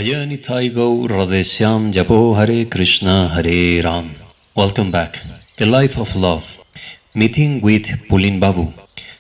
Bhajani Taigo Radeshyam Japo Hare Krishna Hare Ram. Welcome back. The Life of Love. Meeting with Pulin Babu.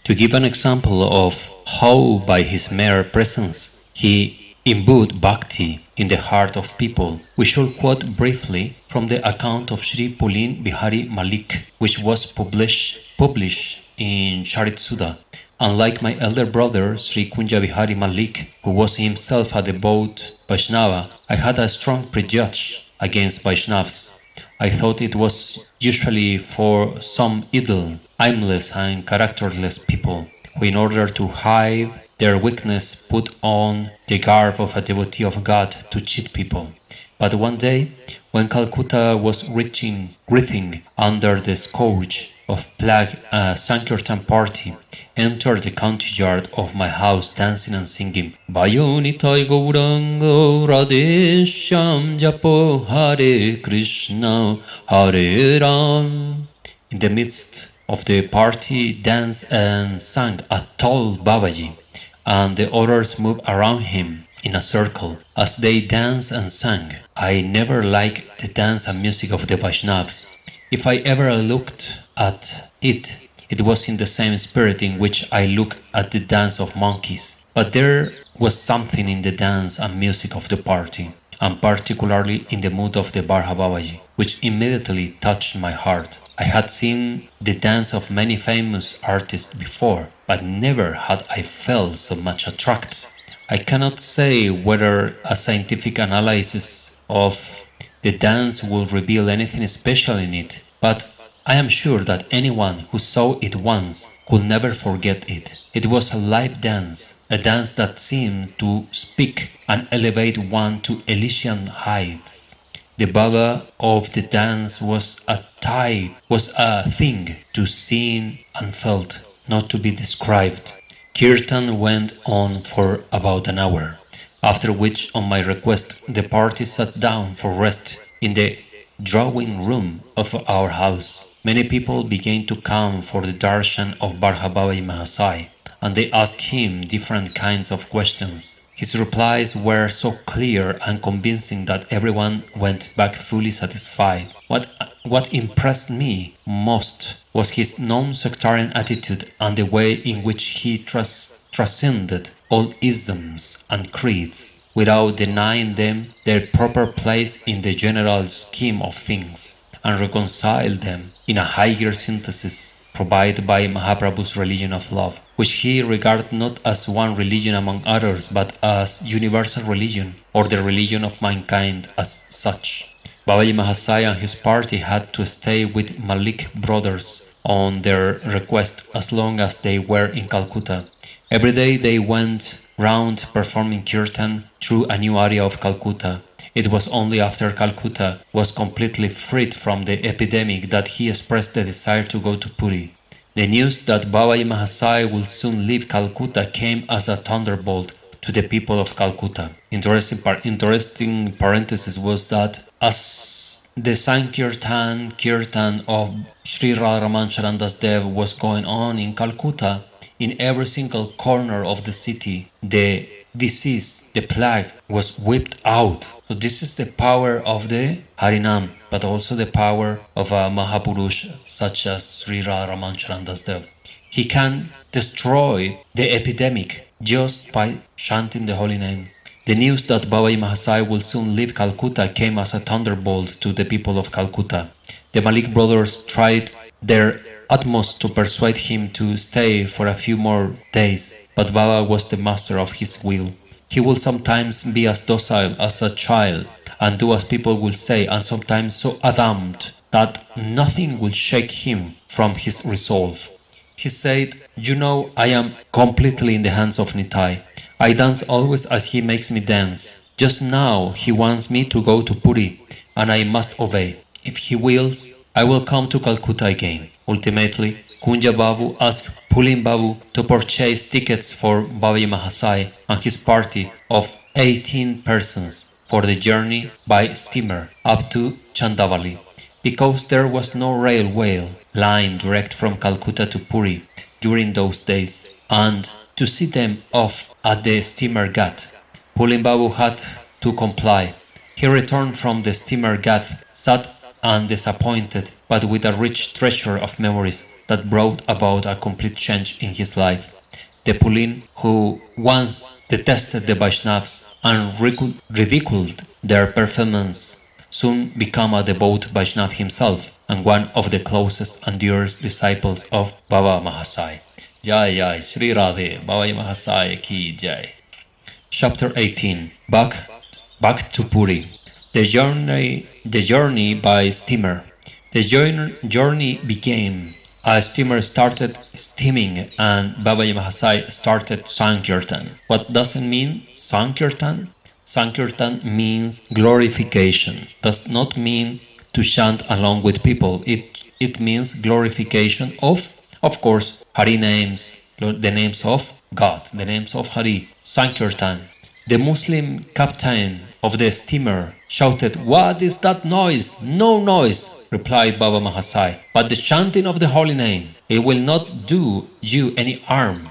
To give an example of how by his mere presence he imbued bhakti in the heart of people, we shall quote briefly from the account of Sri Pulin Bihari Malik, which was published in Charit Sudha. Unlike my elder brother, Sri Kunja Bihari Malik, who was himself a devout Vaishnava, I had a strong prejudice against Vaishnavas. I thought it was usually for some idle, aimless and characterless people, who in order to hide their weakness put on the garb of a devotee of God to cheat people. But one day, when Calcutta was writhing under the scourge of plague, a Sankirtan party entered the courtyard of my house dancing and singing Bhajani Gauranga Radeshyam Japo Hare Krishna Hare Ram. In the midst of the party danced and sang a tall Babaji, and the others moved around him in a circle as they danced and sang. I never liked the dance and music of the Vaishnavas. If I ever looked at it, it was in the same spirit in which I look at the dance of monkeys. But there was something in the dance and music of the party, and particularly in the mood of the Barha Babaji, which immediately touched my heart. I had seen the dance of many famous artists before, but never had I felt so much attracted. I cannot say whether a scientific analysis of the dance will reveal anything special in it, but I am sure that anyone who saw it once could never forget it. It was a live dance, a dance that seemed to speak and elevate one to Elysian heights. The Baba of the dance was a thing to seen and felt, not to be described. Kirtan went on for about an hour, after which, on my request, the party sat down for rest in the drawing room of our house. Many people began to come for the darshan of Barhababai Mahasai, and they asked him different kinds of questions. His replies were so clear and convincing that everyone went back fully satisfied. What impressed me most was his non-sectarian attitude and the way in which he transcended all isms and creeds, without denying them their proper place in the general scheme of things, and reconciled them in a higher synthesis provided by Mahaprabhu's religion of love, which he regarded not as one religion among others, but as universal religion, or the religion of mankind as such. Babaji Mahasaya and his party had to stay with Malik brothers on their request as long as they were in Calcutta. Every day they went round performing kirtan through a new area of Calcutta. It was only after Calcutta was completely freed from the epidemic that he expressed the desire to go to Puri. The news that Babaji Mahasaya will soon leave Calcutta came as a thunderbolt to the people of Calcutta. Interesting parenthesis was that as the Sankirtan Kirtan of Sri Radharaman Charandas Dev was going on in Calcutta, in every single corner of the city, the disease, the plague, was whipped out. So this is the power of the Harinam, but also the power of a Mahapurush such as Sri Radharaman Charandas Dev. He can destroy the epidemic just by chanting the holy name. The news that Babaji Mahasaya will soon leave Calcutta came as a thunderbolt to the people of Calcutta. The Malik brothers tried their utmost to persuade him to stay for a few more days, but Baba was the master of his will. He will sometimes be as docile as a child and do as people will say, and sometimes so adamant that nothing will shake him from his resolve. He said, "You know, I am completely in the hands of Nitai. I dance always as he makes me dance. Just now he wants me to go to Puri, and I must obey. If he wills, I will come to Calcutta again." Ultimately, Kunja Babu asked Pulin Babu to purchase tickets for Babaji Mahasaya and his party of 18 persons for the journey by steamer up to Chandavali, because there was no railway line direct from Calcutta to Puri during those days, and to see them off at the steamer ghat. Pulin Babu had to comply. He returned from the steamer Gath, sad and disappointed, but with a rich treasure of memories that brought about a complete change in his life. The Pulin, who once detested the Vaishnavas and ridiculed their performance, soon became a devout Vaishnav himself and one of the closest and dearest disciples of Baba Mahasaya. Jai Jai Sri Radhe, Baba Mahasaya ki Jai. Chapter 18. Back to Puri. The journey by steamer. The journey began. A steamer started steaming and Babaji Mahasaya started Sankirtan. What does it mean, Sankirtan? Sankirtan means glorification. Does not mean to chant along with people. It means glorification of course, Hari names, the names of God, the names of Hari. Sankirtan. The Muslim captain of the steamer shouted, "What is that noise? No noise," replied Baba Mahasaya, "but the chanting of the holy name. It will not do you any harm.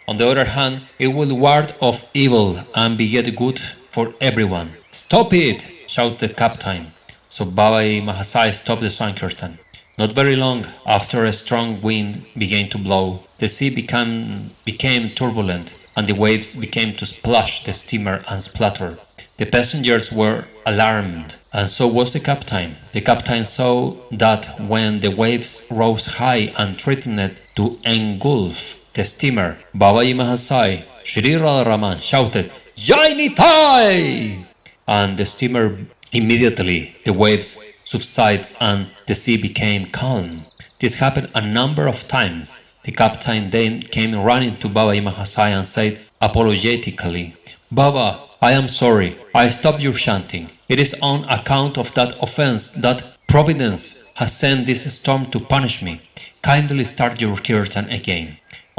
On the other hand, it will ward off evil and beget good for everyone." "Stop it!" shouted the captain. So Baba Mahasaya stopped the Sankirtan. Not very long after, a strong wind began to blow. The sea became turbulent, and the waves began to splash the steamer and splatter. The passengers were alarmed, and so was the captain. The captain saw that when the waves rose high and threatened to engulf the steamer, Babaji Mahasaya, Shri Radharaman, shouted, "Jai Nitai!" And the steamer immediately, the waves subsided and the sea became calm. This happened a number of times. The captain then came running to Babaji Mahasaya and said apologetically, "Baba, I am sorry. I stopped your chanting. It is on account of that offense that Providence has sent this storm to punish me. Kindly start your kirtan again."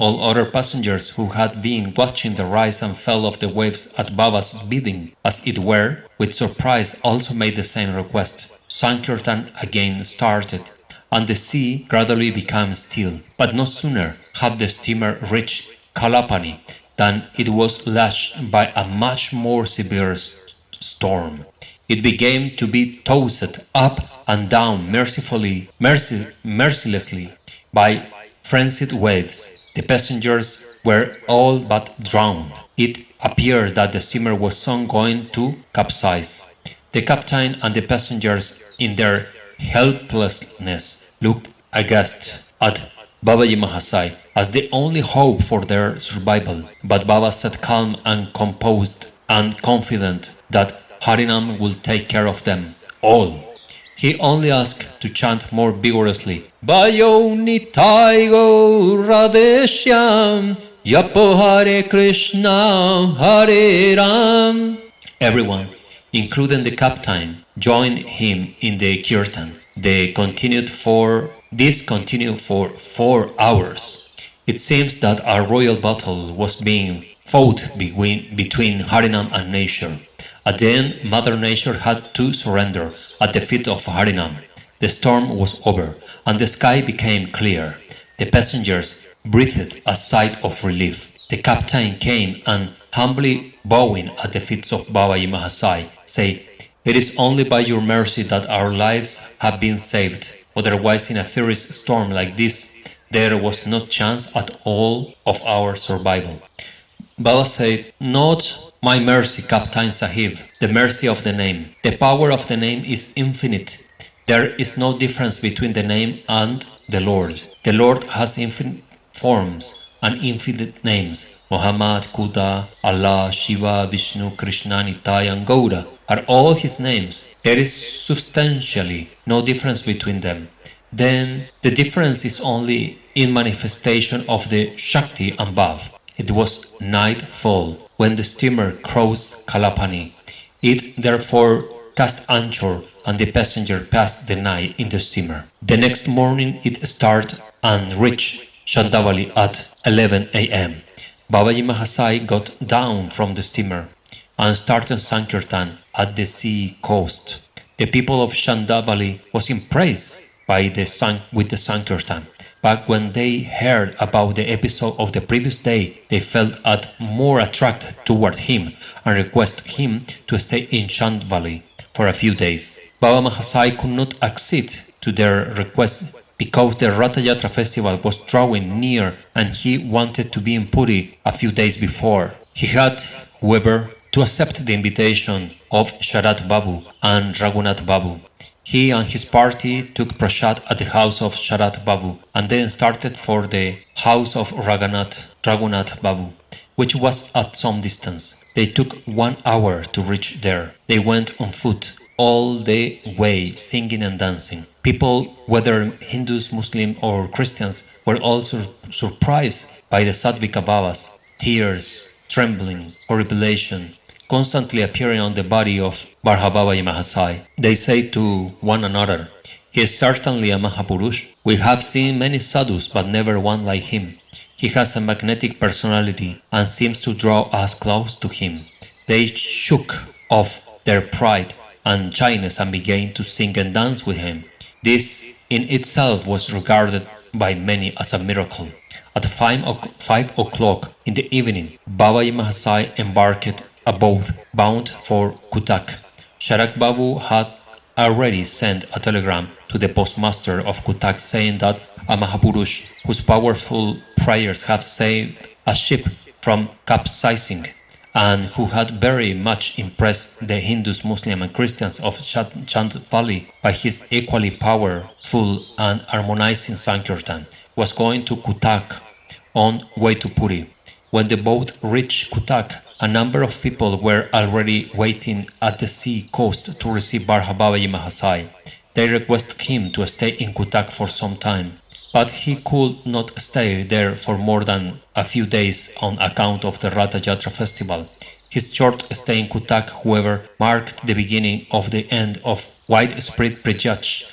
All other passengers who had been watching the rise and fall of the waves at Baba's bidding, as it were, with surprise also made the same request. Sankirtan again started, and the sea gradually became still. But no sooner had the steamer reached Kalapani than it was lashed by a much more severe storm. It began to be tossed up and down mercilessly by frenzied waves. The passengers were all but drowned. It appeared that the steamer was soon going to capsize. The captain and the passengers, in their helplessness, looked aghast at Babaji Mahasaya as the only hope for their survival. But Baba sat calm and composed and confident that Harinam will take care of them all. He only asked to chant more vigorously, "Bayo Nitai Gaur Radeshyam, Yapo Hare Krishna, Hare Ram." Everyone, including the captain, joined him in the kirtan. This continued for 4 hours. It seems that a royal battle was being fought between Harinam and nature. At the end, Mother Nature had to surrender at the feet of Harinam. The storm was over, and the sky became clear. The passengers breathed a sigh of relief. The captain came and, humbly bowing at the feet of Babaji Mahasaya, said, "It is only by your mercy that our lives have been saved. Otherwise, in a fierce storm like this, there was no chance at all of our survival." Baba said, "Not my mercy, Captain Sahib, the mercy of the name. The power of the name is infinite. There is no difference between the name and the Lord. The Lord has infinite forms and infinite names. Muhammad, Khuda, Allah, Shiva, Vishnu, Krishna, Nitai and Gaura are all his names. There is substantially no difference between them. Then the difference is only in manifestation of the Shakti above." It was nightfall when the steamer crossed Kalapani. It therefore cast anchor and the passenger passed the night in the steamer. The next morning it started and reached Chandavali at 11 a.m. Babaji Mahasaya got down from the steamer and started Sankirtan at the sea coast. The people of Chandavali was impressed with the Sankirtan. but when they heard about the episode of the previous day, they felt more attracted toward him and requested him to stay in Chand Valley for a few days. Baba Mahasai could not accede to their request because the Ratha Yatra festival was drawing near and he wanted to be in Puri a few days before. He had, however, to accept the invitation of Sharat Babu and Raghunath Babu. He and his party took prasad at the house of Sharat Babu and then started for the house of Raghunath Babu, which was at some distance. They took 1 hour to reach there. They went on foot all the way, singing and dancing. People, whether Hindus, Muslims, or Christians, were also surprised by the Sadvika Babas, tears, trembling, horripilation, constantly appearing on the body of Bharhababaji Mahasai. They say to one another, "He is certainly a Mahapurush. We have seen many sadhus, but never one like him. He has a magnetic personality and seems to draw us close to him." They shook off their pride and shyness and began to sing and dance with him. This in itself was regarded by many as a miracle. At 5 o'clock in the evening, Babaji Mahasai embarked a boat bound for Cuttack. Sharat Babu had already sent a telegram to the postmaster of Cuttack saying that a Mahapurush whose powerful prayers have saved a ship from capsizing and who had very much impressed the Hindus, Muslims and Christians of Chand Valley by his equally powerful and harmonizing Sankirtan, was going to Cuttack on way to Puri. When the boat reached Cuttack, a number of people were already waiting at the sea coast to receive Bharhababaji Mahasai. They requested him to stay in Cuttack for some time, but he could not stay there for more than a few days on account of the Ratha Yatra festival. His short stay in Cuttack, however, marked the beginning of the end of widespread prejudice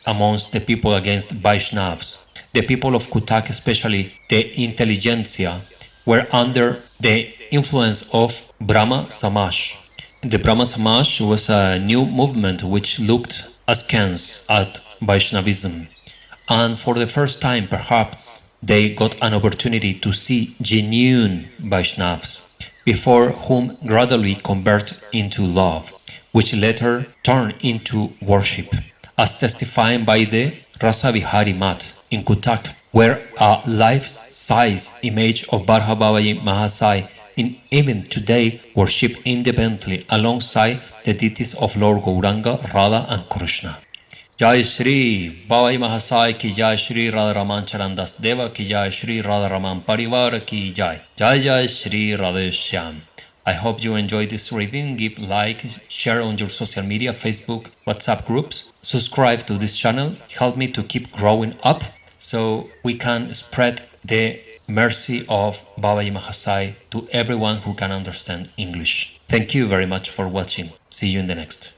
amongst the people against Vaishnavas. The people of Cuttack, especially the intelligentsia, were under the influence of Brahma Samaj. The Brahma Samaj was a new movement which looked askance at Vaishnavism, and for the first time perhaps they got an opportunity to see genuine Vaishnavas, before whom gradually convert into love, which later turned into worship, as testified by the Rasavihari Mat in Cuttack, where a life-size image of Bharhababaji Mahasai in even today worshipped independently alongside the deities of Lord Gauranga, Radha and Krishna. Jai Shri Babaji Mahasai ki Jai, Shri Radha Raman Charan Das Deva ki Jai, Shri Radha Raman Parivar ki Jai, Jai Jai Shri Radha Shyam. I hope you enjoyed this reading. Give like, share on your social media, Facebook, WhatsApp groups. Subscribe to this channel. Help me to keep growing up so we can spread the mercy of Babaji Mahasai to everyone who can understand English. Thank you very much for watching. See you in the next.